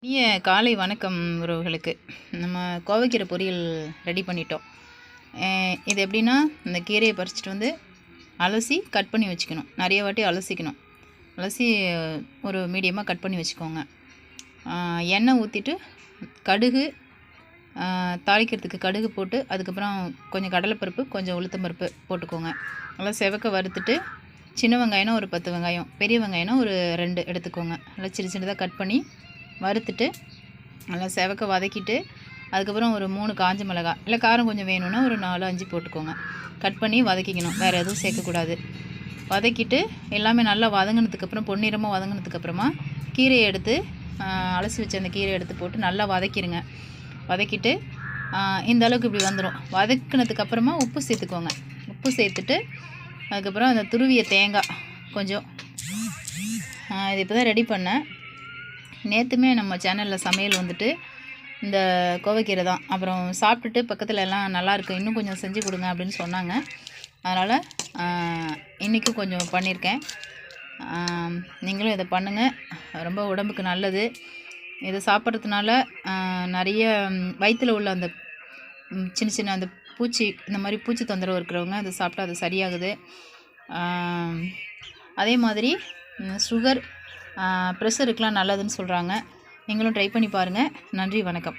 இனிய காலை வணக்கம் உறவுகளுக்கு. நம்ம கோவைக்கீரை பொரியல் ரெடி பண்ணிட்டோம். இது எப்படின்னா, இந்த கீரையை பறிச்சுட்டு வந்து அலசி கட் பண்ணி வச்சுக்கணும். நிறைய வாட்டி அலசிக்கணும். அலசி ஒரு மீடியமாக கட் பண்ணி வச்சுக்கோங்க. எண்ணெய் ஊற்றிட்டு கடுகு, தாளிக்கிறதுக்கு கடுகு போட்டு, அதுக்கப்புறம் கொஞ்சம் கடலைப்பருப்பு, கொஞ்சம் உளுத்தம்பருப்பு போட்டுக்கோங்க. நல்லா செவக்க வறுத்துட்டு, சின்ன வெங்காயம்னா ஒரு 10 வெங்காயம், பெரிய வெங்காயம்னா ஒரு 2 எடுத்துக்கோங்க. நல்லா சின்ன சின்னதாக கட் பண்ணி வறுத்துட்டு நல்லா செவக்க வதக்கிட்டு, அதுக்கப்புறம் ஒரு 3 காஞ்ச மிளகாய், இல்லை காரம் கொஞ்சம் வேணும்னா ஒரு 4, 5 போட்டுக்கோங்க. கட் பண்ணி வதக்கிக்கணும். வேறு எதுவும் சேர்க்கக்கூடாது. வதக்கிட்டு எல்லாமே நல்லா வதங்கினதுக்கப்புறம், பொன்னிறமாக வதங்கினதுக்கப்புறமா கீரையை எடுத்து அலசி வச்ச அந்த கீரையை எடுத்து போட்டு நல்லா வதக்கிடுங்க. வதக்கிட்டு இந்த அளவுக்கு இப்படி வந்துடும். வதக்கினதுக்கப்புறமா உப்பு சேர்த்துக்கோங்க. உப்பு சேர்த்துட்டு அதுக்கப்புறம் அந்த துருவிய தேங்காய் கொஞ்சம், இது இப்போ தான் ரெடி பண்ணேன். நேற்றுமே நம்ம சேனலில் சமையல் வந்துட்டு இந்த கோவைக்கீரை தான். அப்புறம் சாப்பிட்டுட்டு பக்கத்தில் எல்லாம் நல்லாயிருக்கு, இன்னும் கொஞ்சம் செஞ்சு கொடுங்க அப்படின்னு சொன்னாங்க. அதனால் இன்றைக்கும் கொஞ்சம் பண்ணியிருக்கேன். நீங்களும் இதை பண்ணுங்கள். ரொம்ப உடம்புக்கு நல்லது. இதை சாப்பிட்றதுனால நிறைய வயிற்றில் உள்ள அந்த சின்ன சின்ன அந்த பூச்சி, இந்த மாதிரி பூச்சி தொந்தரவு இருக்கிறவங்க அதை சாப்பிட்டா அது சரியாகுது. அதே மாதிரி சுகர், ப்ரெஷருக்கெலாம் நல்லதுன்னு சொல்கிறாங்க. நீங்களும் ட்ரை பண்ணி பாருங்கள். நன்றி, வணக்கம்.